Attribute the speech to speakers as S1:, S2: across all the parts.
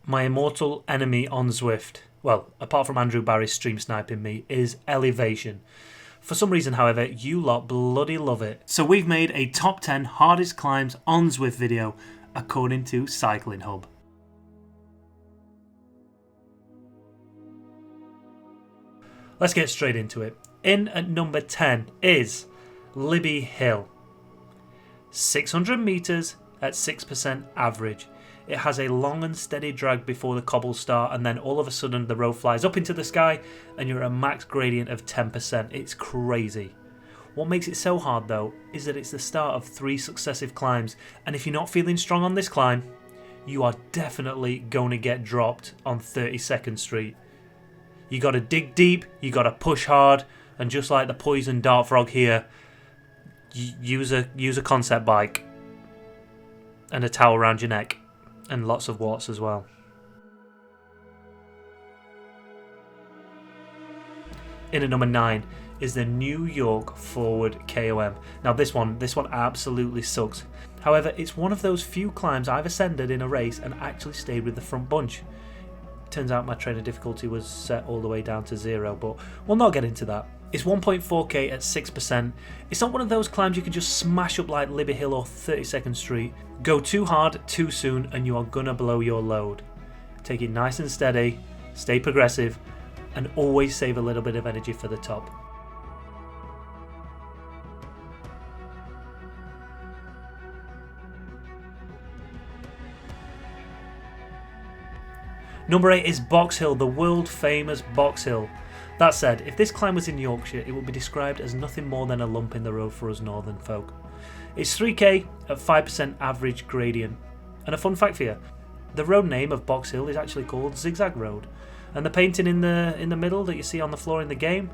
S1: My immortal enemy on Zwift, well, apart from Andrew Barry stream sniping me, is elevation. For some reason, however, you lot bloody love it. So we've made a top 10 hardest climbs on Zwift video, according to CyclingHub. Let's get straight into it. In at number 10 is Libby Hill. 600 metres at 6% average. It has a long and steady drag before the cobbles start, and then all of a sudden the road flies up into the sky and you're at a max gradient of 10%. It's crazy. What makes it so hard though is that it's the start of 3 successive climbs, and if you're not feeling strong on this climb, you are definitely going to get dropped on 32nd Street. You got to dig deep, you got to push hard, and just like the poison dart frog here, use a concept bike and a towel around your neck. And lots of watts as well. In at number 9 is the New York Forward Kom. Now this one absolutely sucks. However, it's one of those few climbs I've ascended in a race and actually stayed with the front bunch. Turns out my trainer difficulty was set all the way down to 0, but we'll not get into that. It's 1.4k at 6%. It's not one of those climbs you can just smash up like Libby Hill or 32nd Street. Go too hard, too soon, and you are gonna blow your load. Take it nice and steady, stay progressive, and always save a little bit of energy for the top. Number 8 is Box Hill, the world famous Box Hill. That said, if this climb was in Yorkshire, it would be described as nothing more than a lump in the road for us northern folk. It's 3k at 5% average gradient. And a fun fact for you, the road name of Box Hill is actually called Zigzag Road. And the painting in the middle that you see on the floor in the game,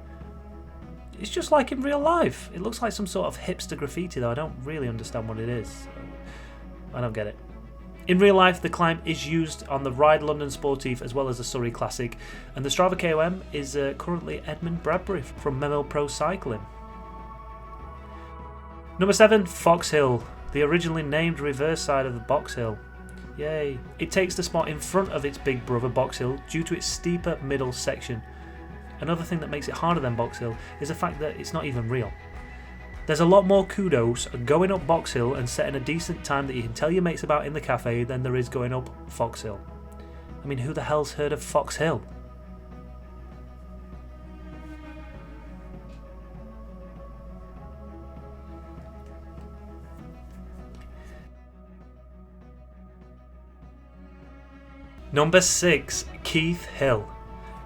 S1: it's just like in real life. It looks like some sort of hipster graffiti though. I don't really understand what it is. I don't get it. In real life, the climb is used on the Ride London Sportive as well as the Surrey Classic, and the Strava KOM is currently Edmund Bradbury from Memo Pro Cycling. Number 7, Fox Hill, the originally named reverse side of the Box Hill. Yay! It takes the spot in front of its big brother Box Hill due to its steeper middle section. Another thing that makes it harder than Box Hill is the fact that it's not even real. There's a lot more kudos going up Box Hill and setting a decent time that you can tell your mates about in the cafe than there is going up Fox Hill. I mean, who the hell's heard of Fox Hill? Number 6, Keith Hill.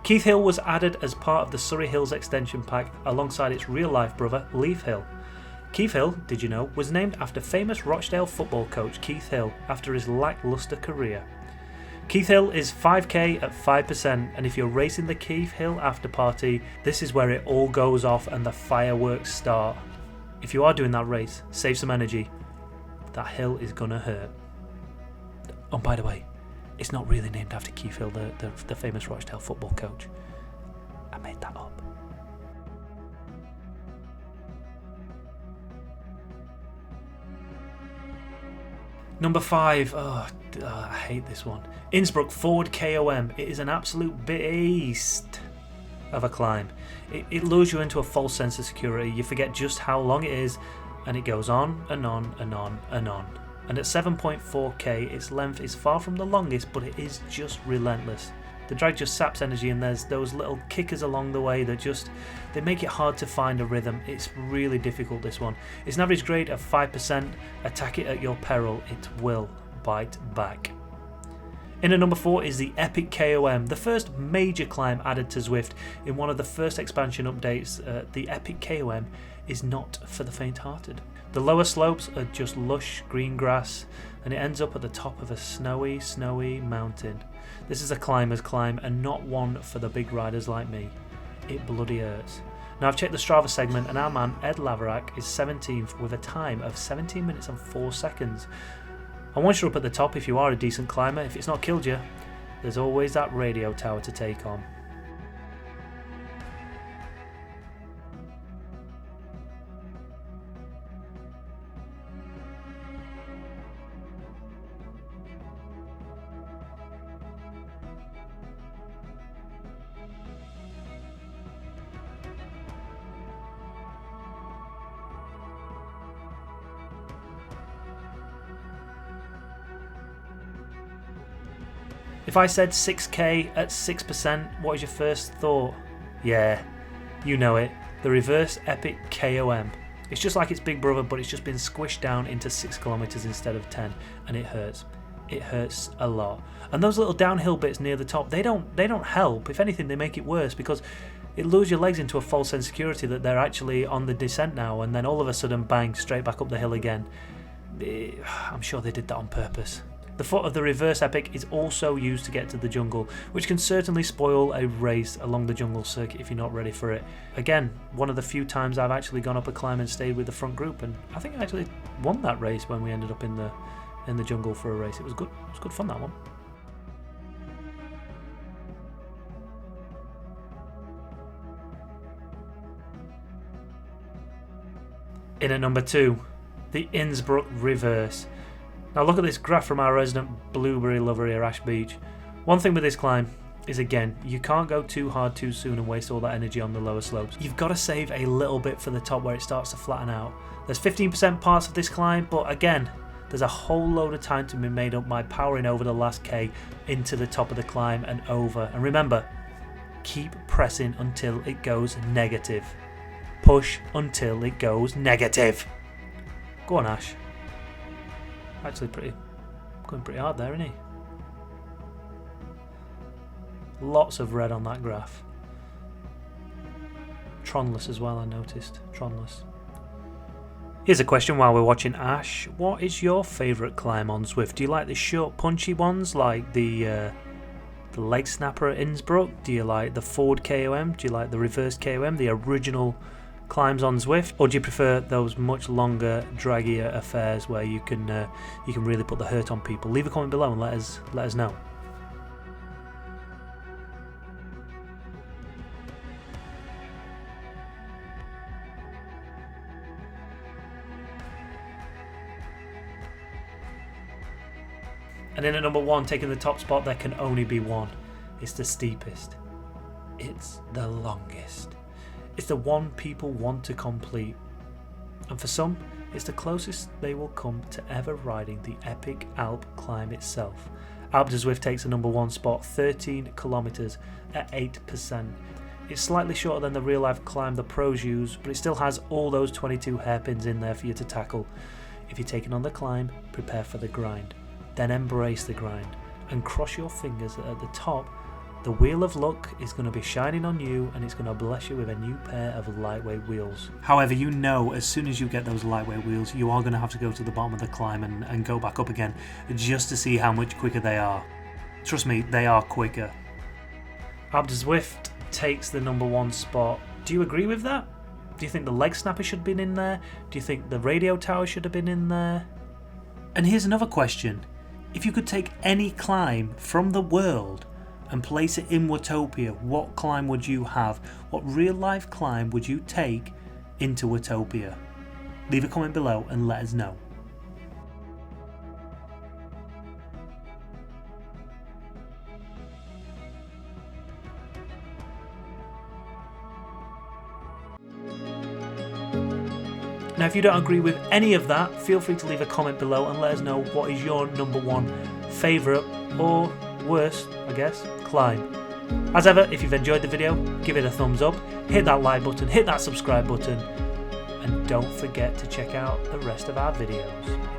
S1: Keith Hill was added as part of the Surrey Hills extension pack alongside its real-life brother, Leaf Hill. Keith Hill, did you know, was named after famous Rochdale football coach Keith Hill after his lacklustre career. Keith Hill is 5k at 5%, and if you're racing the Keith Hill after party, this is where it all goes off and the fireworks start. If you are doing that race, save some energy. That hill is gonna hurt. Oh, by the way, it's not really named after Keith Hill, the famous Rochdale football coach. I made that up. Number 5, I hate this one. Innsbruck Forward Kom. It is an absolute beast of a climb. It lures you into a false sense of security. You forget just how long it is, and it goes on and on and on and on. And at 7.4k, its length is far from the longest, but it is just relentless. The drag just saps energy, and there's those little kickers along the way that they make it hard to find a rhythm. It's really difficult, this one. It's an average grade of 5%. Attack it at your peril, it will bite back. In at number 4 is the Epic KOM, the first major climb added to Zwift in one of the first expansion updates. The Epic KOM is not for the faint-hearted. The lower slopes are just lush green grass, and it ends up at the top of a snowy mountain. This is a climber's climb and not one for the big riders like me. It bloody hurts. Now I've checked the Strava segment and our man Ed Laverack is 17th with a time of 17 minutes and 4 seconds. And once you're up at the top, if you are a decent climber, if it's not killed you, there's always that radio tower to take on. If I said 6k at 6%, what is your first thought? Yeah, you know it, the Reverse Epic KOM. It's just like its big brother, but it's just been squished down into 6 kilometers instead of 10, and it hurts. It hurts a lot. And those little downhill bits near the top, they don't help. If anything, they make it worse, because it lures your legs into a false sense of security that they're actually on the descent now, and then all of a sudden, bang, straight back up the hill again. I'm sure they did that on purpose. The foot of the Reverse Epic is also used to get to the jungle, which can certainly spoil a race along the jungle circuit if you're not ready for it. Again, one of the few times I've actually gone up a climb and stayed with the front group, and I think I actually won that race when we ended up in the jungle for a race. It was good. It was good fun, that one. In at number 2, the Innsbruck Reverse. Now look at this graph from our resident blueberry lover here, Ash Beach. One thing with this climb is, again, you can't go too hard too soon and waste all that energy on the lower slopes. You've got to save a little bit for the top where it starts to flatten out. There's 15% parts of this climb, but again, there's a whole load of time to be made up by powering over the last K into the top of the climb and over. And remember, keep pressing until it goes negative. Push until it goes negative. Go on, Ash. Actually going pretty hard there, isn't he? Lots of red on that graph. Tronless as well, I noticed. Tronless. Here's a question while we're watching Ash. What is your favourite climb on Zwift? Do you like the short punchy ones like the leg snapper at Innsbruck? Do you like the Forward KOM? Do you like the Reverse KOM, the original climbs on Zwift? Or do you prefer those much longer, draggier affairs where you can really put the hurt on people? Leave a comment below and let us know. And in at number 1, taking the top spot, there can only be one. It's the steepest. It's the longest. It's the one people want to complete. And for some, it's the closest they will come to ever riding the epic Alp climb itself. Alpe Du Zwift takes the number 1 spot, 13 kilometers at 8%. It's slightly shorter than the real life climb the pros use, but it still has all those 22 hairpins in there for you to tackle. If you're taking on the climb, prepare for the grind. Then embrace the grind and cross your fingers that at the top, the wheel of luck is going to be shining on you, and it's going to bless you with a new pair of lightweight wheels. However, you know as soon as you get those lightweight wheels, you are going to have to go to the bottom of the climb and go back up again just to see how much quicker they are. Trust me, they are quicker. Alpe Du Zwift takes the number 1 spot. Do you agree with that? Do you think the leg snapper should have been in there? Do you think the radio tower should have been in there? And here's another question. If you could take any climb from the world and place it in Watopia, what climb would you have? What real life climb would you take into Watopia? Leave a comment below and let us know. Now, if you don't agree with any of that, feel free to leave a comment below and let us know what is your number 1 favourite, or worst, I guess, climb. As ever, if you've enjoyed the video, give it a thumbs up, hit that like button, hit that subscribe button, and don't forget to check out the rest of our videos.